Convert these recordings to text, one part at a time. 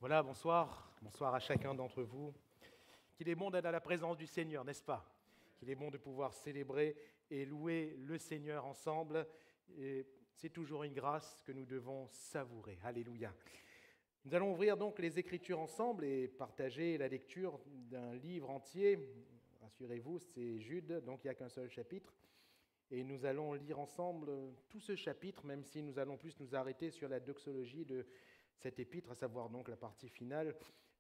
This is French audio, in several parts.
Voilà, bonsoir. Bonsoir à chacun d'entre vous. Qu'il est bon d'être à la présence du Seigneur, n'est-ce pas? Qu'il est bon de pouvoir célébrer et louer le Seigneur ensemble. Et c'est toujours une grâce que nous devons savourer. Alléluia. Nous allons ouvrir donc les Écritures ensemble et partager la lecture d'un livre entier. Rassurez-vous, c'est Jude, donc il n'y a qu'un seul chapitre. Et nous allons lire ensemble tout ce chapitre, même si nous allons plus nous arrêter sur la doxologie de cet épître, à savoir donc la partie finale,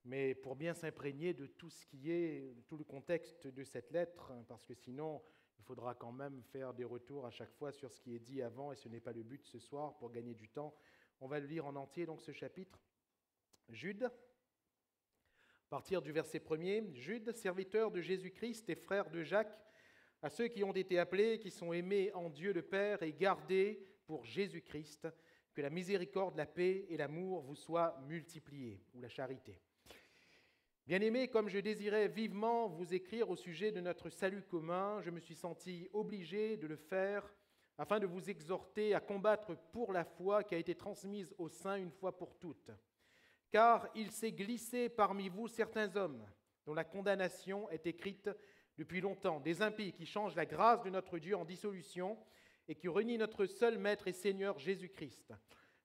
mais pour bien s'imprégner de tout ce qui est, tout le contexte de cette lettre, parce que sinon, il faudra quand même faire des retours à chaque fois sur ce qui est dit avant, et ce n'est pas le but ce soir, pour gagner du temps. On va le lire en entier, donc ce chapitre. Jude, à partir du verset 1er, Jude, serviteur de Jésus-Christ et frère de Jacques, à ceux qui ont été appelés, qui sont aimés en Dieu le Père et gardés pour Jésus-Christ, que la miséricorde, la paix et l'amour vous soient multipliés, ou la charité. Bien-aimés, comme je désirais vivement vous écrire au sujet de notre salut commun, je me suis senti obligé de le faire afin de vous exhorter à combattre pour la foi qui a été transmise aux saints une fois pour toutes. Car il s'est glissé parmi vous certains hommes dont la condamnation est écrite depuis longtemps, des impies qui changent la grâce de notre Dieu en dissolution et qui renient notre seul Maître et Seigneur Jésus-Christ.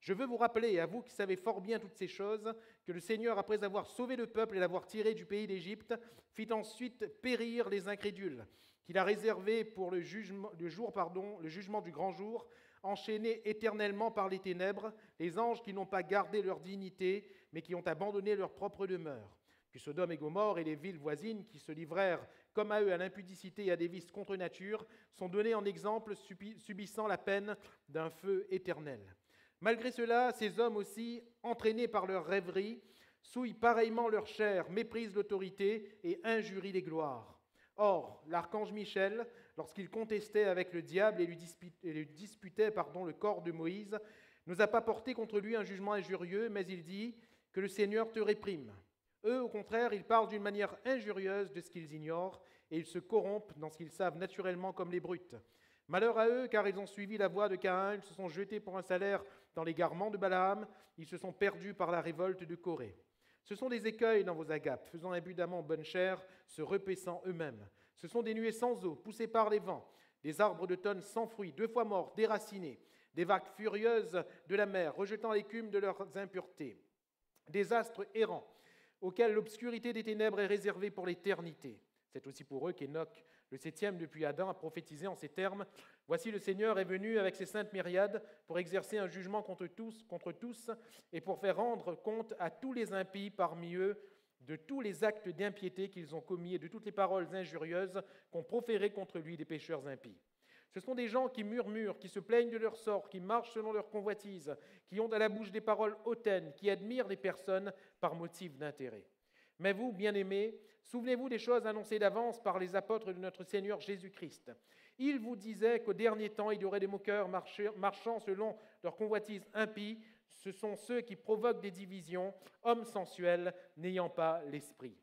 Je veux vous rappeler, à vous qui savez fort bien toutes ces choses, que le Seigneur, après avoir sauvé le peuple et l'avoir tiré du pays d'Égypte, fit ensuite périr les incrédules, qu'il a réservés pour le jugement du grand jour, enchaînés éternellement par les ténèbres, les anges qui n'ont pas gardé leur dignité, mais qui ont abandonné leur propre demeure. Que Sodome et Gomorrhe et les villes voisines qui se livrèrent comme à eux à l'impudicité et à des vices contre nature sont donnés en exemple subissant la peine d'un feu éternel. Malgré cela, ces hommes aussi, entraînés par leur rêverie, souillent pareillement leur chair, méprisent l'autorité et injurient les gloires. Or, l'archange Michel, lorsqu'il contestait avec le diable et lui disputait le corps de Moïse, n'osa pas porter contre lui un jugement injurieux, mais il dit que le Seigneur te réprime. Eux, au contraire, ils parlent d'une manière injurieuse de ce qu'ils ignorent et ils se corrompent dans ce qu'ils savent naturellement comme les brutes. Malheur à eux, car ils ont suivi la voie de Caïn, ils se sont jetés pour un salaire dans l'égarement de Balaam, ils se sont perdus par la révolte de Corée. Ce sont des écueils dans vos agapes, faisant impudemment bonne chère, se repaissant eux-mêmes. Ce sont des nuées sans eau, poussées par les vents, des arbres d'automne sans fruits, 2 fois morts, déracinés, des vagues furieuses de la mer, rejetant l'écume de leurs impuretés, des astres errants, auxquels l'obscurité des ténèbres est réservée pour l'éternité. C'est aussi pour eux qu'Enoch, le 7e depuis Adam, a prophétisé en ces termes : « Voici le Seigneur est venu avec ses saintes myriades pour exercer un jugement contre tous et pour faire rendre compte à tous les impies parmi eux de tous les actes d'impiété qu'ils ont commis et de toutes les paroles injurieuses qu'ont proférées contre lui des pécheurs impies. » Ce sont des gens qui murmurent, qui se plaignent de leur sort, qui marchent selon leur convoitise, qui ont à la bouche des paroles hautaines, qui admirent les personnes par motif d'intérêt. Mais vous, bien-aimés, souvenez-vous des choses annoncées d'avance par les apôtres de notre Seigneur Jésus-Christ. Ils vous disaient qu'au dernier temps, il y aurait des moqueurs marchant selon leur convoitise impie. Ce sont ceux qui provoquent des divisions, hommes sensuels, n'ayant pas l'esprit.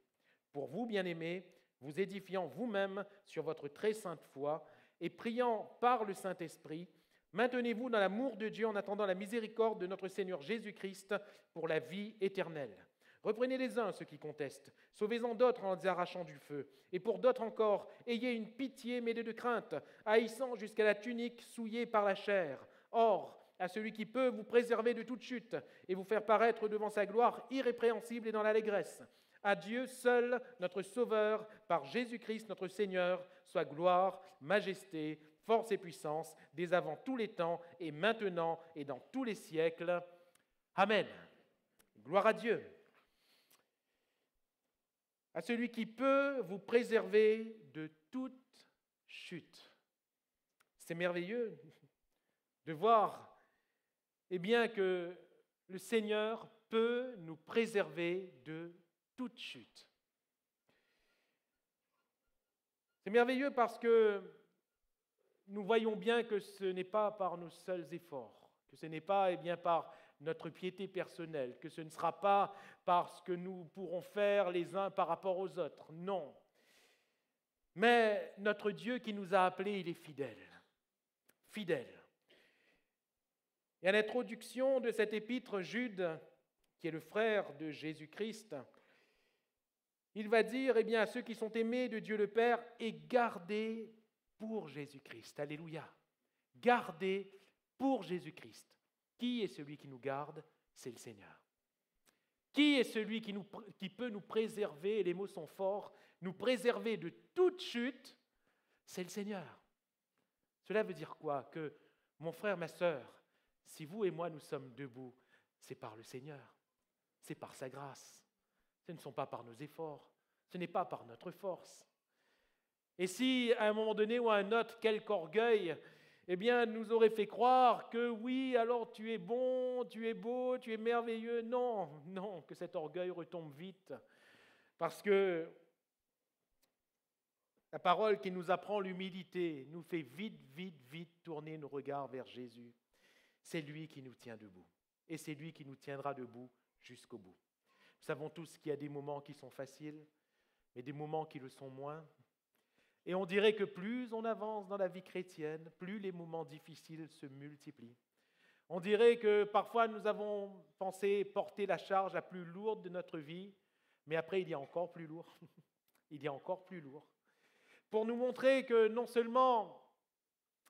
Pour vous, bien-aimés, vous édifiant vous-même sur votre très sainte foi, et priant par le Saint-Esprit, maintenez-vous dans l'amour de Dieu en attendant la miséricorde de notre Seigneur Jésus-Christ pour la vie éternelle. Reprenez les uns ceux qui contestent, sauvez-en d'autres en les arrachant du feu, et pour d'autres encore, ayez une pitié mêlée de crainte, haïssant jusqu'à la tunique souillée par la chair. Or, à celui qui peut vous préserver de toute chute et vous faire paraître devant sa gloire irrépréhensible et dans l'allégresse, à Dieu seul, notre Sauveur, par Jésus-Christ notre Seigneur, soit gloire, majesté, force et puissance, dès avant tous les temps, et maintenant et dans tous les siècles. Amen. Gloire à Dieu. À celui qui peut vous préserver de toute chute. C'est merveilleux de voir que le Seigneur peut nous préserver de toute chute. C'est merveilleux parce que nous voyons bien que ce n'est pas par nos seuls efforts, que ce n'est pas par notre piété personnelle, que ce ne sera pas parce que nous pourrons faire les uns par rapport aux autres. Non. Mais notre Dieu qui nous a appelés, il est fidèle. Fidèle. Et à l'introduction de cet épître, Jude, qui est le frère de Jésus-Christ, il va dire à ceux qui sont aimés de Dieu le Père et gardés pour Jésus-Christ. Alléluia. Gardés pour Jésus-Christ. Qui est celui qui nous garde? C'est le Seigneur. Qui est celui qui peut nous préserver, et les mots sont forts, nous préserver de toute chute? C'est le Seigneur. Cela veut dire quoi? Que mon frère, ma sœur, si vous et moi nous sommes debout, c'est par le Seigneur. C'est par sa grâce. Ce ne sont pas par nos efforts. Ce n'est pas par notre force. Et si, à un moment donné ou à un autre, quelque orgueil nous aurait fait croire que oui, alors tu es bon, tu es beau, tu es merveilleux. Non, non, que cet orgueil retombe vite. Parce que la parole qui nous apprend l'humilité nous fait vite tourner nos regards vers Jésus. C'est lui qui nous tient debout. Et c'est lui qui nous tiendra debout jusqu'au bout. Nous savons tous qu'il y a des moments qui sont faciles, mais des moments qui le sont moins. Et on dirait que plus on avance dans la vie chrétienne, plus les moments difficiles se multiplient. On dirait que parfois nous avons pensé porter la charge la plus lourde de notre vie, mais après il y a encore plus lourd. Il y a encore plus lourd. Pour nous montrer que non seulement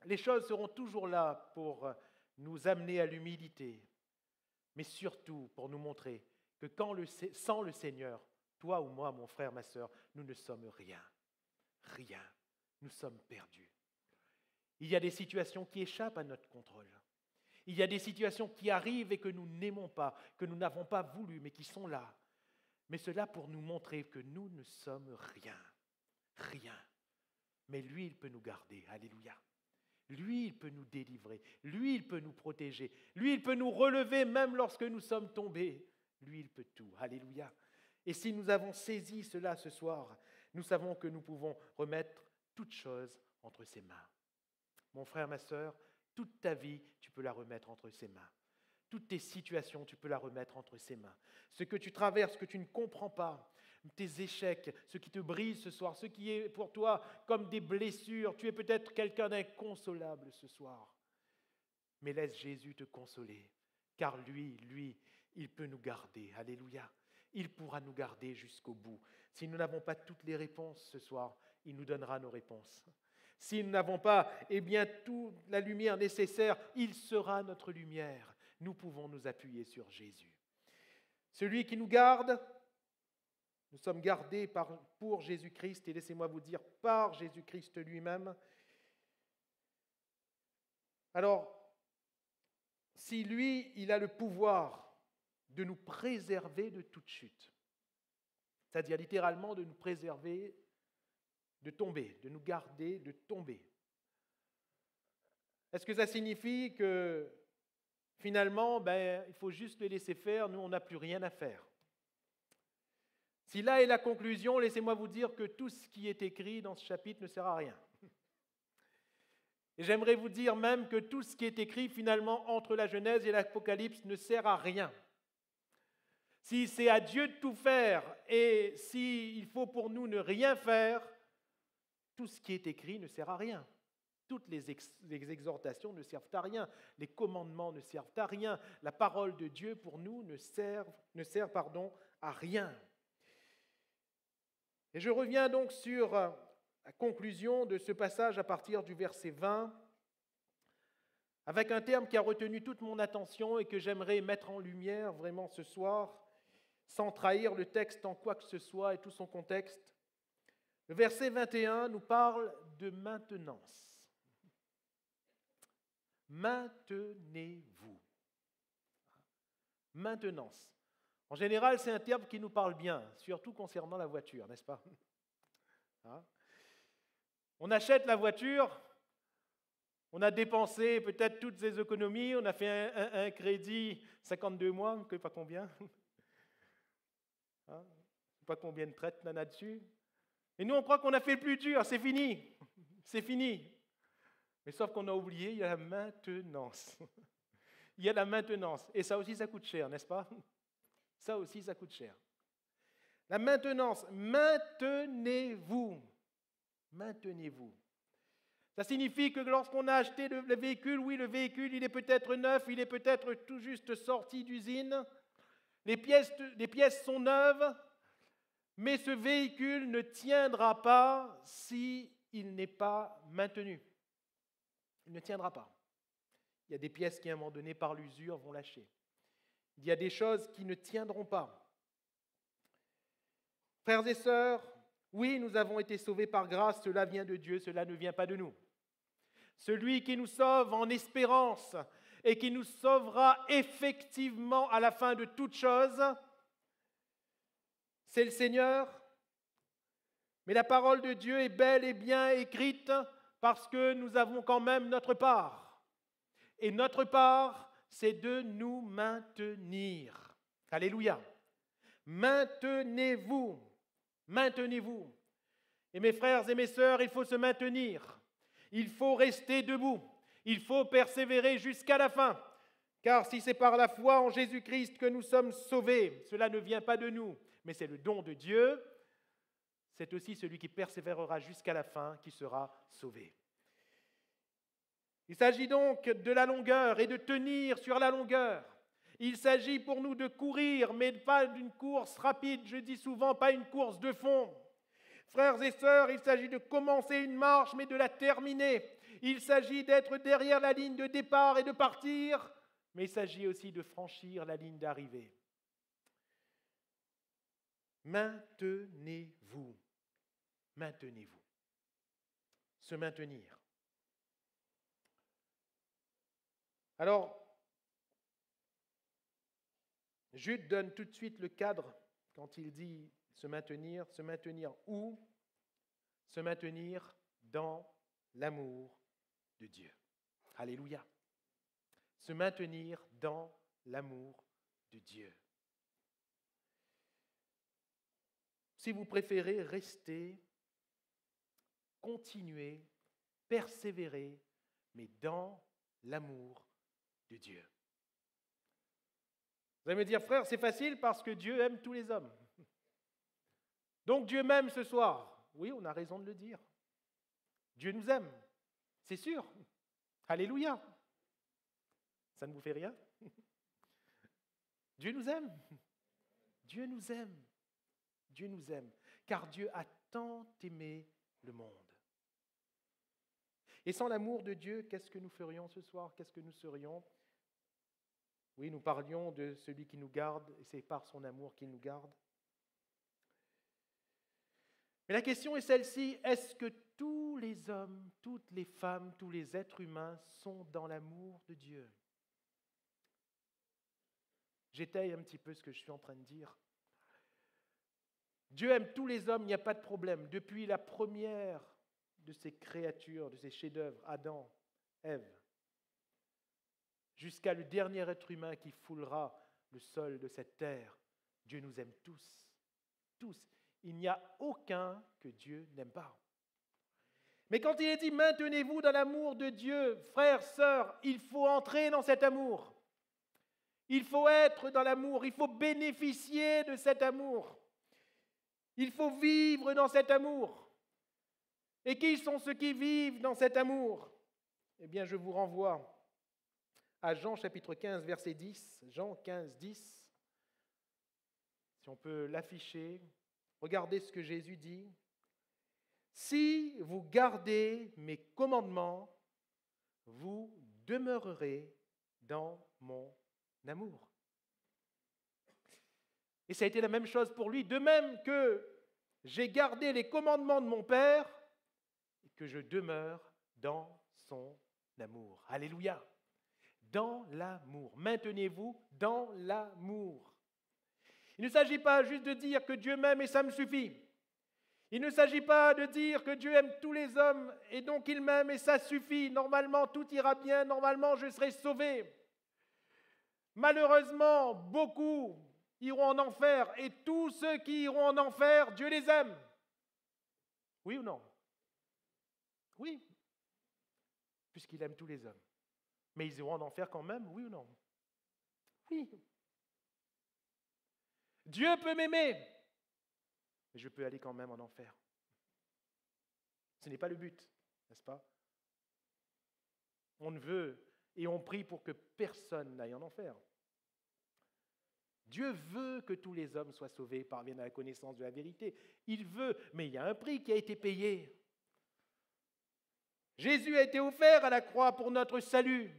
les choses seront toujours là pour nous amener à l'humilité, mais surtout pour nous montrer que sans le Seigneur, toi ou moi, mon frère, ma sœur, nous ne sommes rien. Rien. Nous sommes perdus. Il y a des situations qui échappent à notre contrôle. Il y a des situations qui arrivent et que nous n'aimons pas, que nous n'avons pas voulu, mais qui sont là. Mais cela pour nous montrer que nous ne sommes rien. Rien. Mais lui, il peut nous garder. Alléluia. Lui, il peut nous délivrer. Lui, il peut nous protéger. Lui, il peut nous relever même lorsque nous sommes tombés. Lui, il peut tout. Alléluia. Et si nous avons saisi cela ce soir, nous savons que nous pouvons remettre toute chose entre ses mains. Mon frère, ma sœur, toute ta vie, tu peux la remettre entre ses mains. Toutes tes situations, tu peux la remettre entre ses mains. Ce que tu traverses, ce que tu ne comprends pas, tes échecs, ce qui te brise ce soir, ce qui est pour toi comme des blessures, tu es peut-être quelqu'un d'inconsolable ce soir. Mais laisse Jésus te consoler, car lui, il peut nous garder. Alléluia. Il pourra nous garder jusqu'au bout. Si nous n'avons pas toutes les réponses ce soir, il nous donnera nos réponses. Si nous n'avons pas, toute la lumière nécessaire, il sera notre lumière. Nous pouvons nous appuyer sur Jésus. Celui qui nous garde, nous sommes gardés pour Jésus-Christ, et laissez-moi vous dire, par Jésus-Christ lui-même. Alors, si lui, il a le pouvoir de nous préserver de toute chute, c'est-à-dire littéralement de nous préserver de tomber, de nous garder de tomber. Est-ce que ça signifie que finalement, il faut juste le laisser faire, nous on n'a plus rien à faire? Si là est la conclusion, laissez-moi vous dire que tout ce qui est écrit dans ce chapitre ne sert à rien. Et j'aimerais vous dire même que tout ce qui est écrit finalement entre la Genèse et l'Apocalypse ne sert à rien. Si c'est à Dieu de tout faire et s'il faut pour nous ne rien faire, tout ce qui est écrit ne sert à rien. Toutes les exhortations ne servent à rien. Les commandements ne servent à rien. La parole de Dieu pour nous ne sert à rien. Et je reviens donc sur la conclusion de ce passage à partir du verset 20, avec un terme qui a retenu toute mon attention et que j'aimerais mettre en lumière vraiment ce soir, sans trahir le texte en quoi que ce soit et tout son contexte. Le verset 21 nous parle de maintenance. Maintenez-vous. Maintenance. En général, c'est un terme qui nous parle bien, surtout concernant la voiture, n'est-ce pas? On achète la voiture, on a dépensé peut-être toutes ses économies, on a fait un crédit 52 mois, je ne sais pas combien. Je ne sais pas combien de traites on a dessus. Et nous, on croit qu'on a fait le plus dur, c'est fini. C'est fini. Mais sauf qu'on a oublié, il y a la maintenance. Il y a la maintenance. Et ça aussi, ça coûte cher, n'est-ce pas? Ça aussi, ça coûte cher. La maintenance, maintenez-vous. Maintenez-vous. Ça signifie que lorsqu'on a acheté le véhicule, oui, le véhicule, il est peut-être neuf, il est peut-être tout juste sorti d'usine, les pièces sont neuves, mais ce véhicule ne tiendra pas s'il n'est pas maintenu. Il ne tiendra pas. Il y a des pièces qui, à un moment donné, par l'usure, vont lâcher. Il y a des choses qui ne tiendront pas. Frères et sœurs, oui, nous avons été sauvés par grâce, cela vient de Dieu, cela ne vient pas de nous. Celui qui nous sauve en espérance et qui nous sauvera effectivement à la fin de toute chose, c'est le Seigneur. Mais la parole de Dieu est bel et bien écrite parce que nous avons quand même notre part. Et notre part, c'est de nous maintenir. Alléluia. Maintenez-vous. Maintenez-vous. Et mes frères et mes sœurs, il faut se maintenir. Il faut rester debout. Il faut persévérer jusqu'à la fin. Car si c'est par la foi en Jésus-Christ que nous sommes sauvés, cela ne vient pas de nous, mais c'est le don de Dieu. C'est aussi celui qui persévérera jusqu'à la fin qui sera sauvé. Il s'agit donc de la longueur et de tenir sur la longueur. Il s'agit pour nous de courir, mais pas d'une course rapide, je dis souvent pas une course de fond. Frères et sœurs, il s'agit de commencer une marche, mais de la terminer. Il s'agit d'être derrière la ligne de départ et de partir, mais il s'agit aussi de franchir la ligne d'arrivée. Maintenez-vous. Maintenez-vous. Se maintenir. Alors, Jude donne tout de suite le cadre quand il dit se maintenir où? Se maintenir dans l'amour de Dieu. Alléluia. Se maintenir dans l'amour de Dieu. Si vous préférez, rester, continuer, persévérer, mais dans l'amour de Dieu. Vous allez me dire, frère, c'est facile parce que Dieu aime tous les hommes. Donc Dieu m'aime ce soir. Oui, on a raison de le dire. Dieu nous aime, c'est sûr. Alléluia. Ça ne vous fait rien? Dieu nous aime. Dieu nous aime. Dieu nous aime. Car Dieu a tant aimé le monde. Et sans l'amour de Dieu, qu'est-ce que nous ferions ce soir? Qu'est-ce que nous serions? Oui, nous parlions de celui qui nous garde, et c'est par son amour qu'il nous garde. Mais la question est celle-ci, est-ce que tous les hommes, toutes les femmes, tous les êtres humains sont dans l'amour de Dieu? J'étaye un petit peu ce que je suis en train de dire. Dieu aime tous les hommes, il n'y a pas de problème. Depuis la première de ces créatures, de ces chefs-d'œuvre, Adam, Ève, jusqu'à le dernier être humain qui foulera le sol de cette terre, Dieu nous aime tous. Tous. Il n'y a aucun que Dieu n'aime pas. Mais quand il est dit « maintenez-vous dans l'amour de Dieu », frères, sœurs, il faut entrer dans cet amour. Il faut être dans l'amour, il faut bénéficier de cet amour. Il faut vivre dans cet amour. Et qui sont ceux qui vivent dans cet amour? Eh bien, je vous renvoie à Jean chapitre 15, verset 10. Jean 15, 10. Si on peut l'afficher, regardez ce que Jésus dit. « Si vous gardez mes commandements, vous demeurerez dans mon amour. » Et ça a été la même chose pour lui. De même que j'ai gardé les commandements de mon Père, et que je demeure dans son amour. Alléluia. Dans l'amour. Maintenez-vous dans l'amour. Il ne s'agit pas juste de dire que Dieu m'aime et ça me suffit. Il ne s'agit pas de dire que Dieu aime tous les hommes et donc il m'aime et ça suffit. Normalement, tout ira bien. Normalement, je serai sauvé. Malheureusement, beaucoup iront en enfer et tous ceux qui iront en enfer, Dieu les aime. Oui ou non? Oui. Puisqu'il aime tous les hommes. Mais ils iront en enfer quand même, oui ou non? Oui. Dieu peut m'aimer, mais je peux aller quand même en enfer. Ce n'est pas le but, n'est-ce pas? On ne veut et on prie pour que personne n'aille en enfer. Dieu veut que tous les hommes soient sauvés, parviennent à la connaissance de la vérité. Il veut, mais il y a un prix qui a été payé. Jésus a été offert à la croix pour notre salut.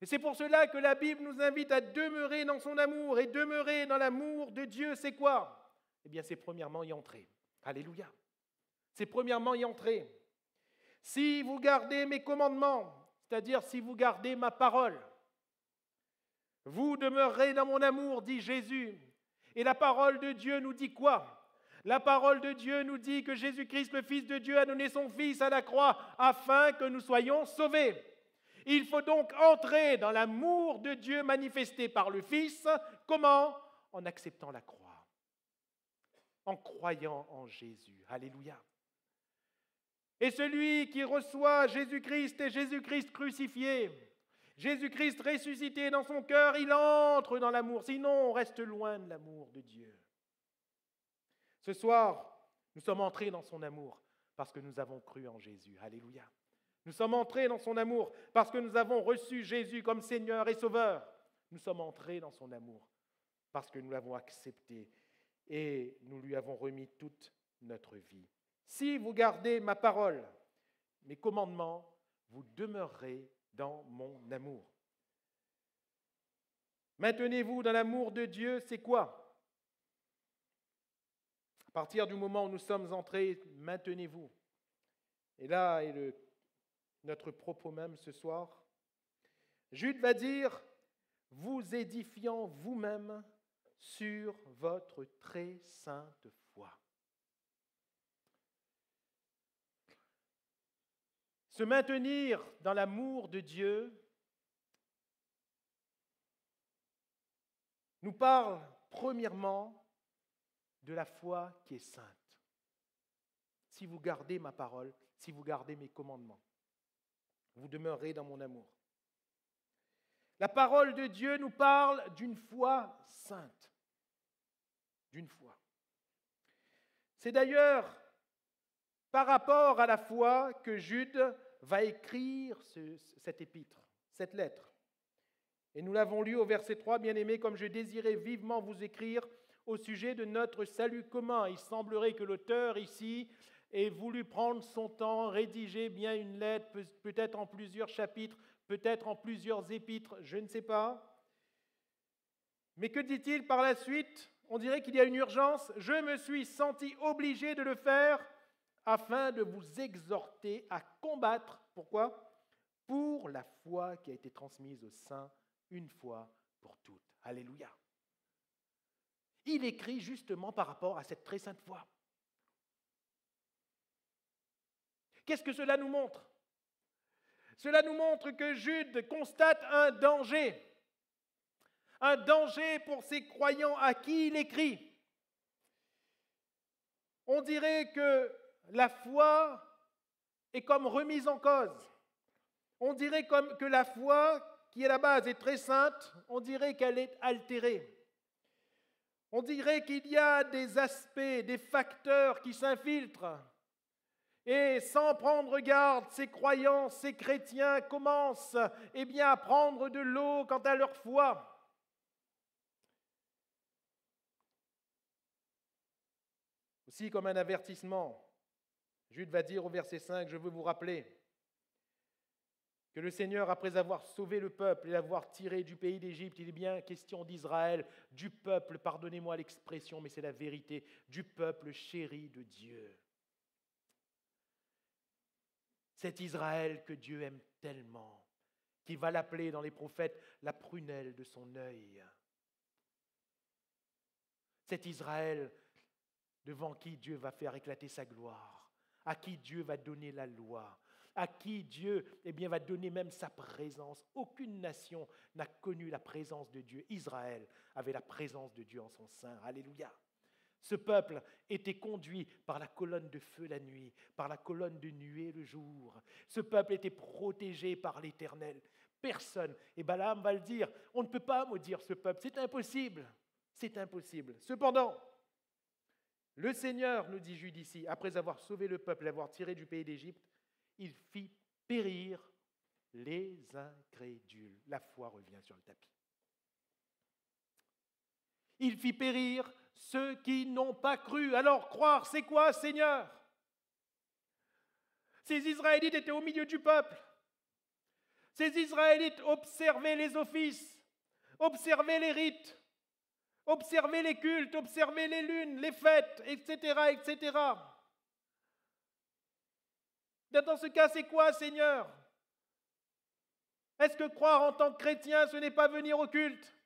Et c'est pour cela que la Bible nous invite à demeurer dans son amour. Et demeurer dans l'amour de Dieu, c'est quoi? Eh bien, c'est premièrement y entrer. Alléluia. C'est premièrement y entrer. Si vous gardez mes commandements, c'est-à-dire si vous gardez ma parole, vous demeurerez dans mon amour, dit Jésus. Et la parole de Dieu nous dit quoi? La parole de Dieu nous dit que Jésus-Christ, le Fils de Dieu, a donné son Fils à la croix afin que nous soyons sauvés. Il faut donc entrer dans l'amour de Dieu manifesté par le Fils. Comment? En acceptant la croix, en croyant en Jésus. Alléluia. Et celui qui reçoit Jésus-Christ et Jésus-Christ crucifié, Jésus-Christ ressuscité dans son cœur, il entre dans l'amour. Sinon, on reste loin de l'amour de Dieu. Ce soir, nous sommes entrés dans son amour parce que nous avons cru en Jésus. Alléluia. Nous sommes entrés dans son amour parce que nous avons reçu Jésus comme Seigneur et Sauveur. Nous sommes entrés dans son amour parce que nous l'avons accepté et nous lui avons remis toute notre vie. Si vous gardez ma parole, mes commandements, vous demeurerez dans mon amour. Maintenez-vous dans l'amour de Dieu, c'est quoi? À partir du moment où nous sommes entrés, maintenez-vous. Et là est notre propos même ce soir. Jude va dire, vous édifiant vous-même sur votre très sainte foi. Se maintenir dans l'amour de Dieu nous parle premièrement de la foi qui est sainte. Si vous gardez ma parole, si vous gardez mes commandements, vous demeurerez dans mon amour. La parole de Dieu nous parle d'une foi sainte. D'une foi. C'est d'ailleurs par rapport à la foi que Jude va écrire cette épître, cette lettre. Et nous l'avons lu au verset 3, « Bien-aimés, comme je désirais vivement vous écrire au sujet de notre salut commun. » Il semblerait que l'auteur ici ait voulu prendre son temps, rédiger bien une lettre, peut-être en plusieurs chapitres, peut-être en plusieurs épîtres, je ne sais pas. Mais que dit-il par la suite? On dirait qu'il y a une urgence. « Je me suis senti obligé de le faire afin de vous exhorter à combattre. » Pourquoi? Pour la foi qui a été transmise aux saints une fois pour toutes. Alléluia. Il écrit justement par rapport à cette très sainte foi. Qu'est-ce que cela nous montre? Cela nous montre que Jude constate un danger pour ces croyants à qui il écrit. On dirait que la foi est comme remise en cause. On dirait comme que la foi, qui à la base est très sainte, on dirait qu'elle est altérée. On dirait qu'il y a des aspects, des facteurs qui s'infiltrent. Et sans prendre garde, ces croyants, ces chrétiens commencent à prendre de l'eau quant à leur foi. Aussi comme un avertissement, Jude va dire au verset 5, « Je veux vous rappeler que le Seigneur, après avoir sauvé le peuple et l'avoir tiré du pays d'Égypte, il est bien question d'Israël, du peuple, pardonnez-moi l'expression, mais c'est la vérité, du peuple chéri de Dieu. » Cet Israël que Dieu aime tellement, qu'il va l'appeler dans les prophètes la prunelle de son œil. Cet Israël devant qui Dieu va faire éclater sa gloire, à qui Dieu va donner la loi, à qui Dieu va donner même sa présence. Aucune nation n'a connu la présence de Dieu. Israël avait la présence de Dieu en son sein. Alléluia. Ce peuple était conduit par la colonne de feu la nuit, par la colonne de nuée le jour. Ce peuple était protégé par l'Éternel. Personne, et Balaam va le dire, on ne peut pas maudire ce peuple, c'est impossible. C'est impossible. Cependant, le Seigneur, nous dit Jude ici, après avoir sauvé le peuple, l'avoir tiré du pays d'Égypte, il fit périr les incrédules. La foi revient sur le tapis. Il fit périr ceux qui n'ont pas cru. Alors croire, c'est quoi, Seigneur? Ces Israélites étaient au milieu du peuple. Ces Israélites observaient les offices, observaient les rites, observaient les cultes, observaient les lunes, les fêtes, etc., etc. Dans ce cas, c'est quoi, Seigneur? Est-ce que croire en tant que chrétien, ce n'est pas venir au culte?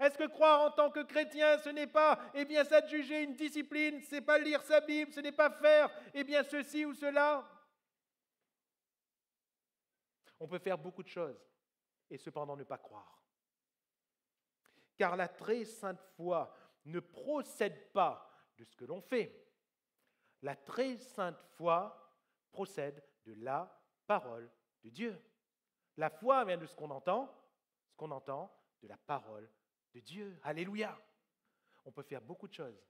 Est-ce que croire en tant que chrétien, ce n'est pas, s'adjuger une discipline, ce n'est pas lire sa Bible, ce n'est pas faire, ceci ou cela? On peut faire beaucoup de choses et cependant ne pas croire. Car la très sainte foi ne procède pas de ce que l'on fait. La très sainte foi procède de la parole de Dieu. La foi vient de ce qu'on entend de la parole de Dieu. Alléluia! On peut faire beaucoup de choses.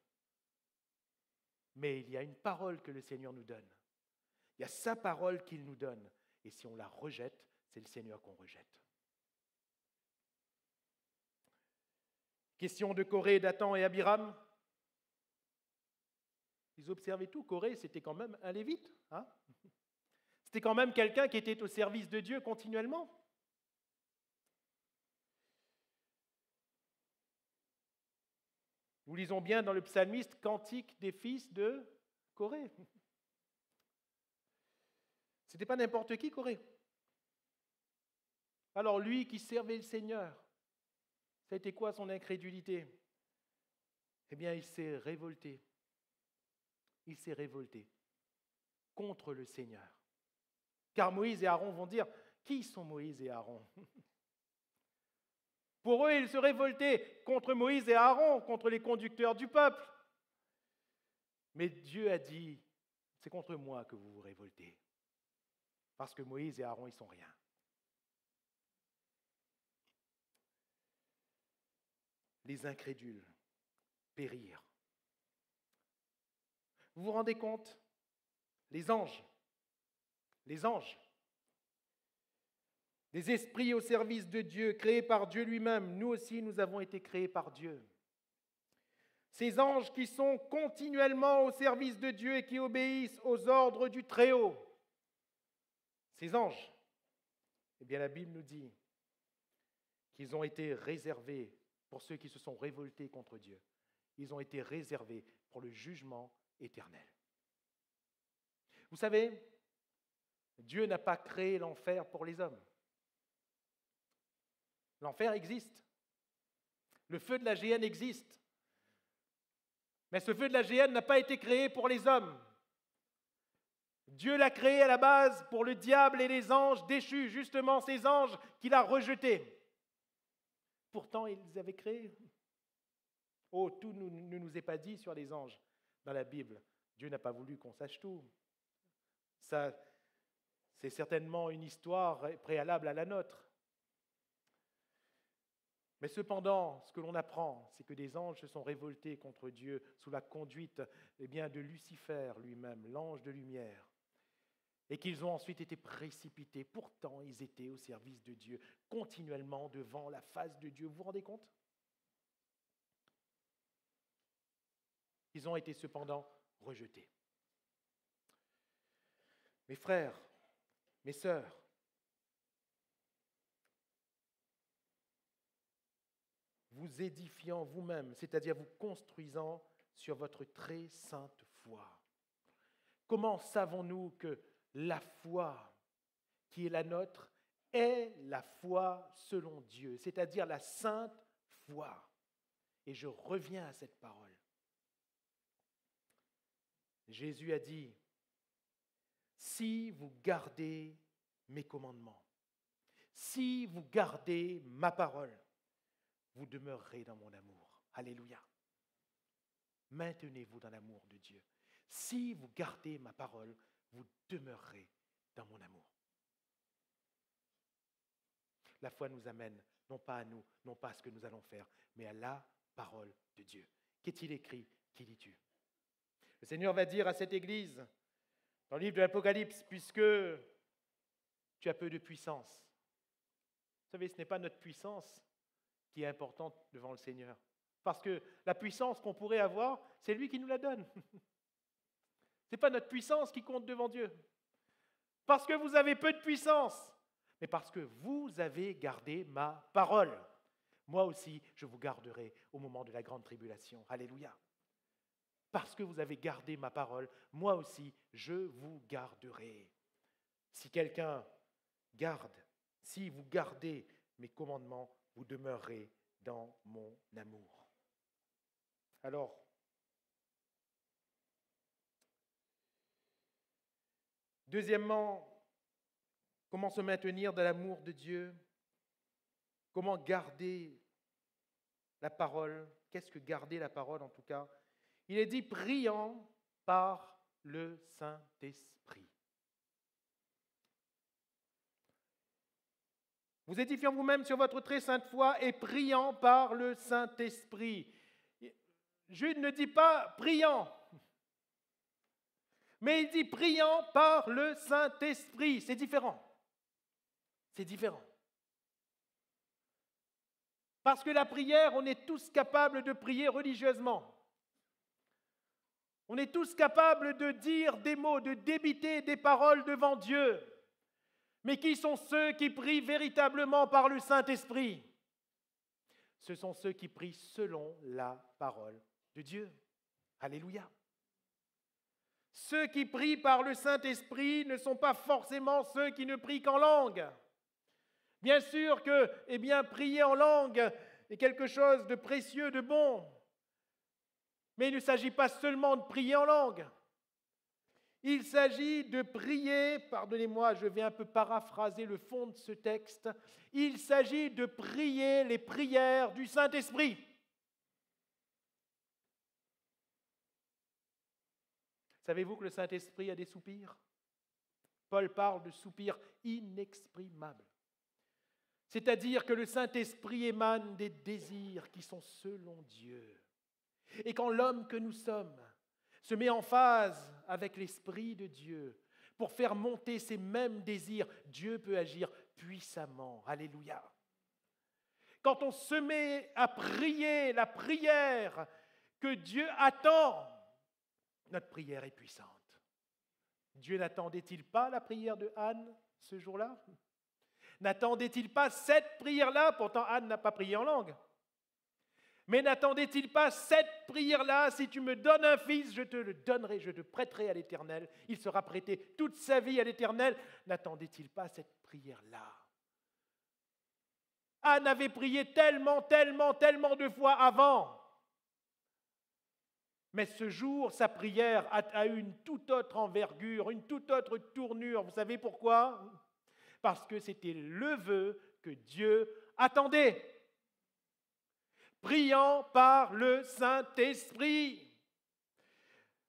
Mais il y a une parole que le Seigneur nous donne. Il y a sa parole qu'il nous donne. Et si on la rejette, c'est le Seigneur qu'on rejette. Question de Coré, Dathan et Abiram. Ils observaient tout. Coré, c'était quand même un lévite. Hein? C'était quand même quelqu'un qui était au service de Dieu continuellement. Nous lisons bien dans le psalmiste Cantique des fils de Coré. Ce n'était pas n'importe qui, Coré. Alors lui qui servait le Seigneur, ça a été quoi son incrédulité? Eh bien, il s'est révolté. Il s'est révolté contre le Seigneur. Car Moïse et Aaron vont dire, qui sont Moïse et Aaron? Pour eux, ils se révoltaient contre Moïse et Aaron, contre les conducteurs du peuple. Mais Dieu a dit, c'est contre moi que vous vous révoltez. Parce que Moïse et Aaron, ils sont rien. Les incrédules périrent. Vous vous rendez compte? Les anges, des esprits au service de Dieu, créés par Dieu lui-même, nous aussi, nous avons été créés par Dieu. Ces anges qui sont continuellement au service de Dieu et qui obéissent aux ordres du Très-Haut. Ces anges, eh bien la Bible nous dit qu'ils ont été réservés pour ceux qui se sont révoltés contre Dieu. Ils ont été réservés pour le jugement éternel. Vous savez, Dieu n'a pas créé l'enfer pour les hommes. L'enfer existe. Le feu de la géhenne existe. Mais ce feu de la géhenne n'a pas été créé pour les hommes. Dieu l'a créé à la base pour le diable et les anges déchus, justement ces anges qu'il a rejetés. Pourtant, il les avait créés. Oh, tout ne nous est pas dit sur les anges dans la Bible. Dieu n'a pas voulu qu'on sache tout. Ça, c'est certainement une histoire préalable à la nôtre. Mais cependant, ce que l'on apprend, c'est que des anges se sont révoltés contre Dieu sous la conduite de Lucifer lui-même, l'ange de lumière, et qu'ils ont ensuite été précipités. Pourtant, ils étaient au service de Dieu, continuellement devant la face de Dieu. Vous vous rendez compte? Ils ont été cependant rejetés. Mes frères, mes sœurs, vous édifiant vous-même, c'est-à-dire vous construisant sur votre très sainte foi. Comment savons-nous que la foi qui est la nôtre est la foi selon Dieu, c'est-à-dire la sainte foi? Et je reviens à cette parole. Jésus a dit, si vous gardez mes commandements, si vous gardez ma parole, vous demeurerez dans mon amour. Alléluia. Maintenez-vous dans l'amour de Dieu. Si vous gardez ma parole, vous demeurerez dans mon amour. La foi nous amène, non pas à nous, non pas à ce que nous allons faire, mais à la parole de Dieu. Qu'est-il écrit? Qui lis-tu? Le Seigneur va dire à cette Église, dans le livre de l'Apocalypse, puisque tu as peu de puissance. Vous savez, ce n'est pas notre puissance qui est importante devant le Seigneur. Parce que la puissance qu'on pourrait avoir, c'est lui qui nous la donne. Ce n'est pas notre puissance qui compte devant Dieu. Parce que vous avez peu de puissance, mais parce que vous avez gardé ma parole. Moi aussi, je vous garderai au moment de la grande tribulation. Alléluia. Parce que vous avez gardé ma parole, moi aussi, je vous garderai. Si quelqu'un garde, si vous gardez mes commandements, vous demeurerez dans mon amour. Alors, deuxièmement, comment se maintenir dans l'amour de Dieu? Comment garder la parole? Qu'est-ce que garder la parole en tout cas? Il est dit priant par le Saint-Esprit. Vous édifiant vous-même sur votre très sainte foi et priant par le Saint-Esprit. Jude ne dit pas priant, mais il dit priant par le Saint-Esprit. C'est différent. C'est différent. Parce que la prière, on est tous capables de prier religieusement. On est tous capables de dire des mots, de débiter des paroles devant Dieu. Mais qui sont ceux qui prient véritablement par le Saint-Esprit? Ce sont ceux qui prient selon la parole de Dieu. Alléluia. Ceux qui prient par le Saint-Esprit ne sont pas forcément ceux qui ne prient qu'en langue. Bien sûr que, prier en langue est quelque chose de précieux, de bon. Mais il ne s'agit pas seulement de prier en langue. Il s'agit de prier, pardonnez-moi, je vais un peu paraphraser le fond de ce texte, il s'agit de prier les prières du Saint-Esprit. Savez-vous que le Saint-Esprit a des soupirs? Paul parle de soupirs inexprimables. C'est-à-dire que le Saint-Esprit émane des désirs qui sont selon Dieu. Et quand l'homme que nous sommes se met en phase avec l'Esprit de Dieu pour faire monter ces mêmes désirs, Dieu peut agir puissamment. Alléluia. Quand on se met à prier la prière que Dieu attend, notre prière est puissante. Dieu n'attendait-il pas la prière de Anne ce jour-là? N'attendait-il pas cette prière-là? Pourtant, Anne n'a pas prié en langue. Mais n'attendait-il pas cette prière-là? Si tu me donnes un fils, je te le donnerai, je te prêterai à l'Éternel. Il sera prêté toute sa vie à l'Éternel. N'attendait-il pas cette prière-là? Anne avait prié tellement de fois avant. Mais ce jour, sa prière a eu une toute autre envergure, une toute autre tournure. Vous savez pourquoi? Parce que c'était le vœu que Dieu attendait. Priant par le Saint-Esprit.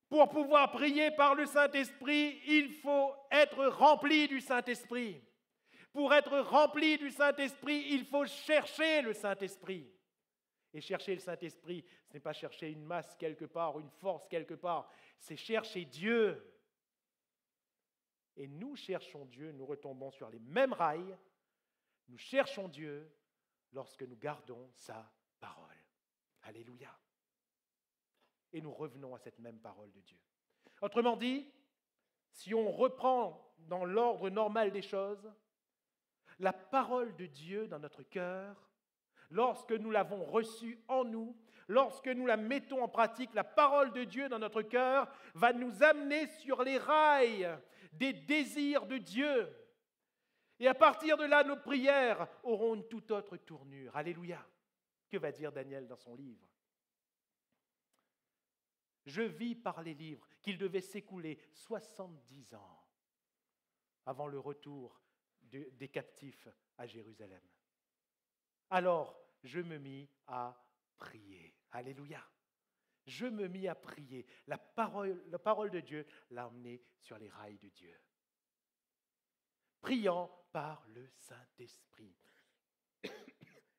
Pour pouvoir prier par le Saint-Esprit, il faut être rempli du Saint-Esprit. Pour être rempli du Saint-Esprit, il faut chercher le Saint-Esprit. Et chercher le Saint-Esprit, ce n'est pas chercher une masse quelque part, une force quelque part, c'est chercher Dieu. Et nous cherchons Dieu, nous retombons sur les mêmes rails, nous cherchons Dieu lorsque nous gardons sa parole. Alléluia. Et nous revenons à cette même parole de Dieu. Autrement dit, si on reprend dans l'ordre normal des choses, la parole de Dieu dans notre cœur, lorsque nous l'avons reçue en nous, lorsque nous la mettons en pratique, la parole de Dieu dans notre cœur va nous amener sur les rails des désirs de Dieu. Et à partir de là, nos prières auront une toute autre tournure. Alléluia. Que va dire Daniel dans son livre? Je vis par les livres qu'il devait s'écouler 70 ans avant le retour des captifs à Jérusalem. Alors, je me mis à prier. Alléluia. Je me mis à prier. La parole de Dieu l'a emmené sur les rails de Dieu. Priant par le Saint-Esprit.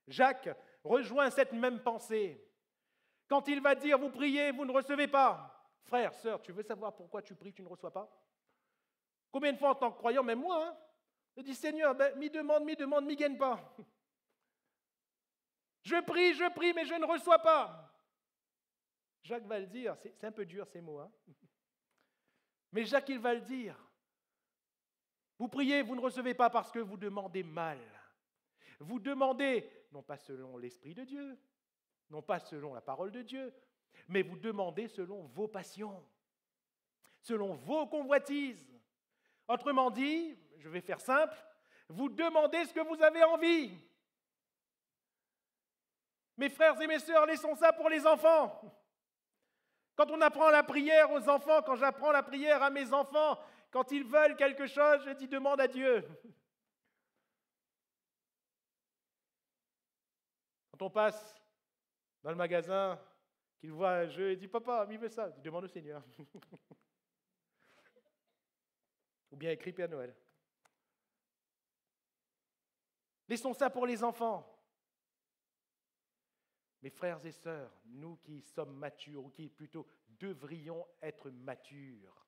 Jacques rejoint cette même pensée. Quand il va dire, vous priez, vous ne recevez pas. Frère, sœur, tu veux savoir pourquoi tu pries, tu ne reçois pas? Combien de fois en tant que croyant, même moi, je dis, Seigneur, m'y demande, m'y gagne pas. Je prie, mais je ne reçois pas. Jacques va le dire, c'est un peu dur ces mots, hein. Mais Jacques, il va le dire. Vous priez, vous ne recevez pas parce que vous demandez mal. Vous demandez, non pas selon l'Esprit de Dieu, non pas selon la parole de Dieu, mais vous demandez selon vos passions, selon vos convoitises. Autrement dit, je vais faire simple, vous demandez ce que vous avez envie. Mes frères et mes sœurs, laissons ça pour les enfants. Quand on apprend la prière aux enfants, quand j'apprends la prière à mes enfants, quand ils veulent quelque chose, je dis demande à Dieu. Quand on passe dans le magasin, qu'il voit un jeu et dit papa, il veut ça, je demande au Seigneur. Ou bien écrit Père Noël. Laissons ça pour les enfants. Mes frères et sœurs, nous qui sommes matures, ou qui plutôt devrions être matures,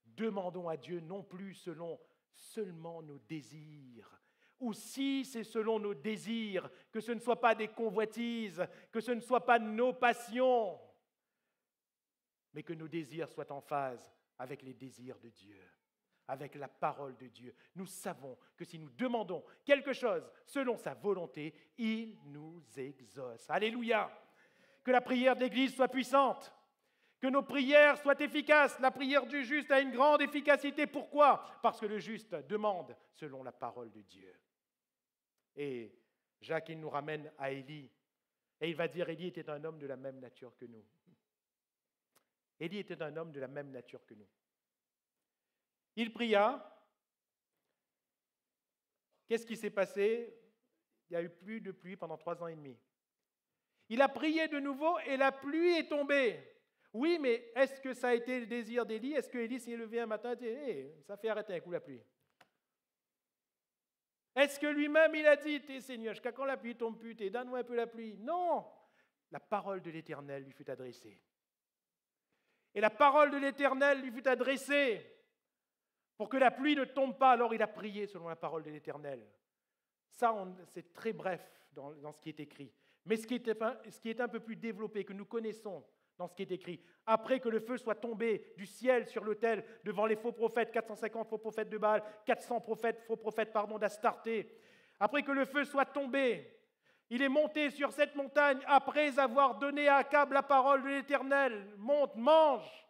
demandons à Dieu non plus selon seulement nos désirs, ou si c'est selon nos désirs, que ce ne soit pas des convoitises, que ce ne soit pas nos passions, mais que nos désirs soient en phase avec les désirs de Dieu, avec la parole de Dieu. Nous savons que si nous demandons quelque chose selon sa volonté, il nous exauce. Alléluia! Que la prière de l'Église soit puissante, que nos prières soient efficaces. La prière du juste a une grande efficacité. Pourquoi? Parce que le juste demande selon la parole de Dieu. Et Jacques, il nous ramène à Élie. Et il va dire, Élie était un homme de la même nature que nous. Élie était un homme de la même nature que nous. Il pria. Qu'est-ce qui s'est passé? Il n'y a eu plus de pluie pendant 3 ans et demi. Il a prié de nouveau et la pluie est tombée. Oui, mais est-ce que ça a été le désir d'Élie? Est-ce que Élie s'est levé un matin et dit hey, ça fait arrêter un coup la pluie? Est-ce que lui-même il a dit Seigneur, jusqu'à quand la pluie tombe plus? Donne-moi un peu la pluie? Non! La parole de l'Éternel lui fut adressée. Et la parole de l'Éternel lui fut adressée pour que la pluie ne tombe pas. Alors il a prié selon la parole de l'Éternel. Ça, c'est très bref dans ce qui est écrit. Mais ce qui est un peu plus développé, que nous connaissons dans ce qui est écrit, après que le feu soit tombé du ciel sur l'autel devant les faux prophètes, 450 faux prophètes de Baal, 400 faux prophètes d'Astarté, après que le feu soit tombé, il est monté sur cette montagne après avoir donné à Akab la parole de l'Éternel. Monte, mange,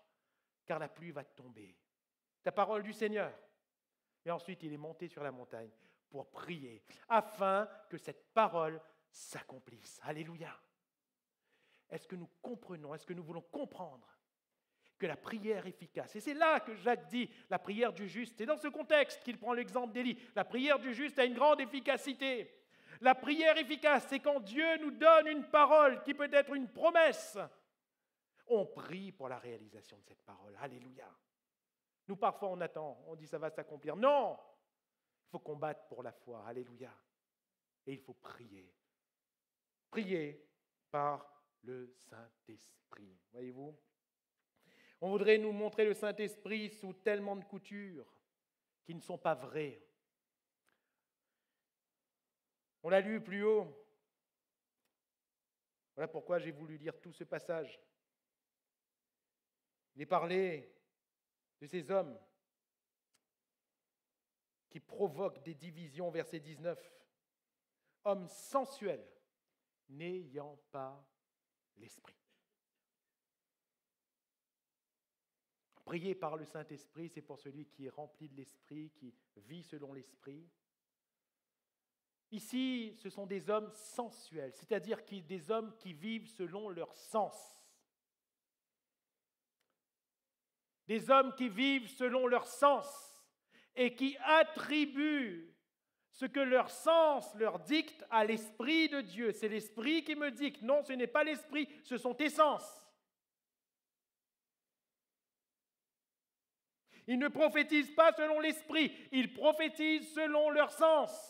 car la pluie va tomber. La parole du Seigneur. Et ensuite, il est monté sur la montagne pour prier, afin que cette parole s'accomplisse. Alléluia. Est-ce que nous comprenons, est-ce que nous voulons comprendre que la prière efficace, et c'est là que Jacques dit la prière du juste, c'est dans ce contexte qu'il prend l'exemple d'Élie, la prière du juste a une grande efficacité. La prière efficace, c'est quand Dieu nous donne une parole qui peut être une promesse. On prie pour la réalisation de cette parole. Alléluia. Nous, parfois, on attend, on dit ça va s'accomplir. Non! Il faut combattre pour la foi. Alléluia. Et il faut prier. Prier par le Saint-Esprit. Voyez-vous? On voudrait nous montrer le Saint-Esprit sous tellement de coutures qui ne sont pas vraies. On l'a lu plus haut. Voilà pourquoi j'ai voulu lire tout ce passage. Il est parlé de ces hommes qui provoquent des divisions, verset 19. Hommes sensuels, n'ayant pas l'Esprit. Prier par le Saint-Esprit, c'est pour celui qui est rempli de l'Esprit, qui vit selon l'Esprit. Ici, ce sont des hommes sensuels, c'est-à-dire des hommes qui vivent selon leur sens. Des hommes qui vivent selon leur sens et qui attribuent ce que leur sens leur dicte à l'Esprit de Dieu. C'est l'Esprit qui me dicte. Non, ce n'est pas l'Esprit, ce sont tes sens. Ils ne prophétisent pas selon l'Esprit, ils prophétisent selon leur sens.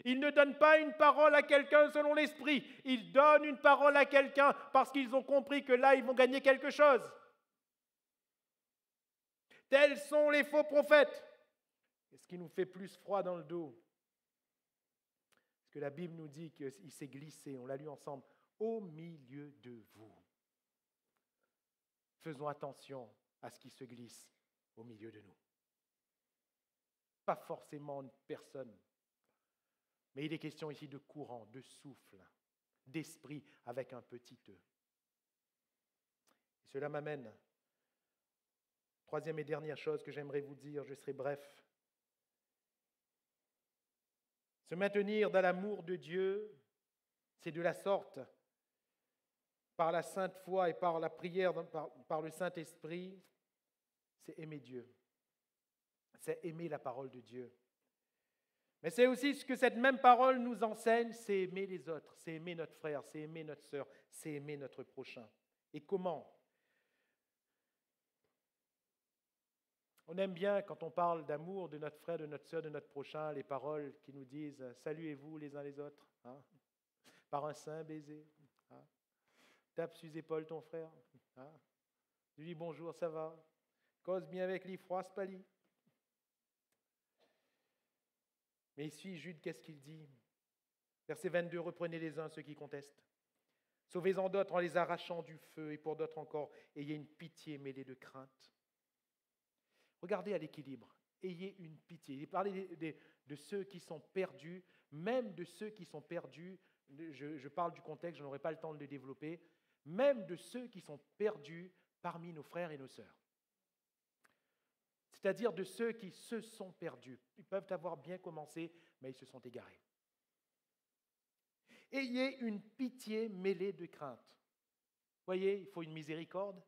Ils ne donnent pas une parole à quelqu'un selon l'Esprit, ils donnent une parole à quelqu'un parce qu'ils ont compris que là, ils vont gagner quelque chose. Tels sont les faux prophètes. Et ce qui nous fait plus froid dans le dos, Parce que la Bible nous dit qu'il s'est glissé, on l'a lu ensemble, au milieu de vous. Faisons attention à ce qui se glisse au milieu de nous. Pas forcément une personne, mais il est question ici de courant, de souffle, d'esprit avec un petit e. Et cela m'amène, troisième et dernière chose que j'aimerais vous dire, je serai bref. Se maintenir dans l'amour de Dieu, c'est de la sorte, par la sainte foi et par la prière, par le Saint-Esprit, c'est aimer Dieu. C'est aimer la parole de Dieu. Mais c'est aussi ce que cette même parole nous enseigne, c'est aimer les autres, c'est aimer notre frère, c'est aimer notre sœur, c'est aimer notre prochain. Et comment ? On aime bien, quand on parle d'amour de notre frère, de notre sœur, de notre prochain, les paroles qui nous disent « Saluez-vous les uns les autres hein, par un saint baiser hein, tape sur les épaules ton frère hein, lui dis bonjour, ça va, cause bien avec lui, froisse pas lui. » Mais ici, Jude, qu'est-ce qu'il dit ? Verset 22, reprenez les uns ceux qui contestent. Sauvez-en d'autres en les arrachant du feu, et pour d'autres encore, ayez une pitié mêlée de crainte. Regardez à l'équilibre, ayez une pitié. Il parle de ceux qui sont perdus, même de ceux qui sont perdus, je parle du contexte, je n'aurai pas le temps de le développer, même de ceux qui sont perdus parmi nos frères et nos sœurs. C'est-à-dire de ceux qui se sont perdus. Ils peuvent avoir bien commencé, mais ils se sont égarés. Ayez une pitié mêlée de crainte. Vous voyez, il faut une miséricorde,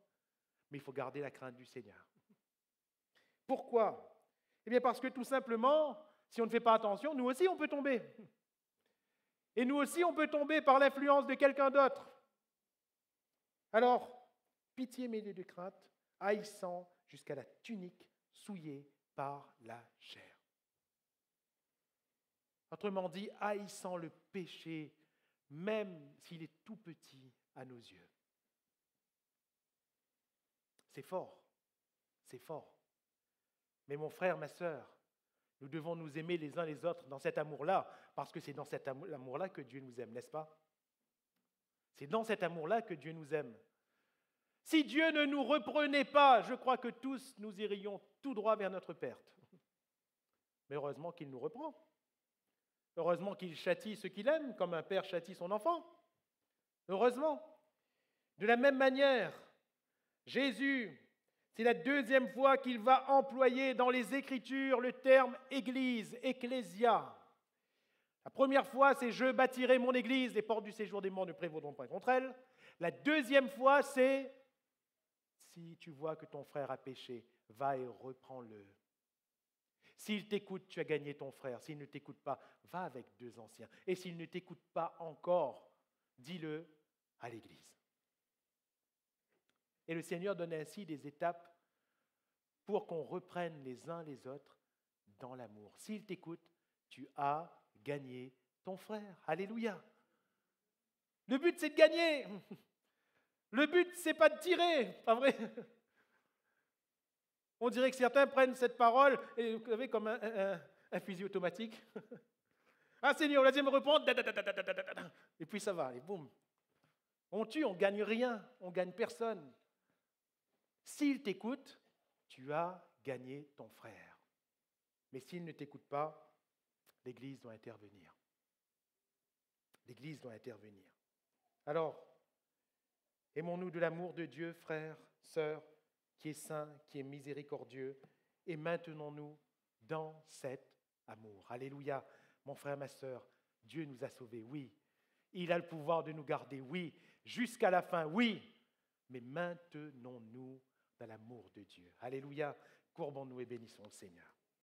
mais il faut garder la crainte du Seigneur. Pourquoi ? Eh bien parce que tout simplement, si on ne fait pas attention, nous aussi on peut tomber. Et nous aussi on peut tomber par l'influence de quelqu'un d'autre. Alors, pitié mêlée de crainte, haïssant jusqu'à la tunique souillée par la chair. Autrement dit, haïssant le péché, même s'il est tout petit à nos yeux. C'est fort, c'est fort. Mais mon frère, ma sœur, nous devons nous aimer les uns les autres dans cet amour-là, parce que c'est dans cet amour-là que Dieu nous aime, n'est-ce pas ? C'est dans cet amour-là que Dieu nous aime. Si Dieu ne nous reprenait pas, je crois que tous nous irions tout droit vers notre perte. Mais heureusement qu'il nous reprend. Heureusement qu'il châtie ceux qu'il aime, comme un père châtie son enfant. Heureusement. De la même manière, Jésus, c'est la deuxième fois qu'il va employer dans les Écritures le terme « église », « ecclésia ». La première fois, c'est « je bâtirai mon église, les portes du séjour des morts ne prévaudront pas contre elle ». La deuxième fois, c'est « si tu vois que ton frère a péché, va et reprends-le ». S'il t'écoute, tu as gagné ton frère. S'il ne t'écoute pas, va avec deux anciens. Et s'il ne t'écoute pas encore, dis-le à l'église. Et le Seigneur donne ainsi des étapes pour qu'on reprenne les uns les autres dans l'amour. S'il t'écoute, tu as gagné ton frère. Alléluia. Le but, c'est de gagner. Le but, c'est pas de tirer, pas vrai ? On dirait que certains prennent cette parole, et vous savez, comme un fusil automatique. Ah Seigneur, laissez me reprendre. Et puis ça va, et boum. On tue, on ne gagne rien, on ne gagne personne. S'il t'écoute, tu as gagné ton frère. Mais s'il ne t'écoute pas, l'Église doit intervenir. L'Église doit intervenir. Alors, aimons-nous de l'amour de Dieu, frères, sœurs, qui est saint, qui est miséricordieux, et maintenons-nous dans cet amour. Alléluia, mon frère, ma sœur, Dieu nous a sauvés, oui. Il a le pouvoir de nous garder, oui. Jusqu'à la fin, oui. Mais maintenons-nous dans l'amour de Dieu. Alléluia, courbons-nous et bénissons le Seigneur.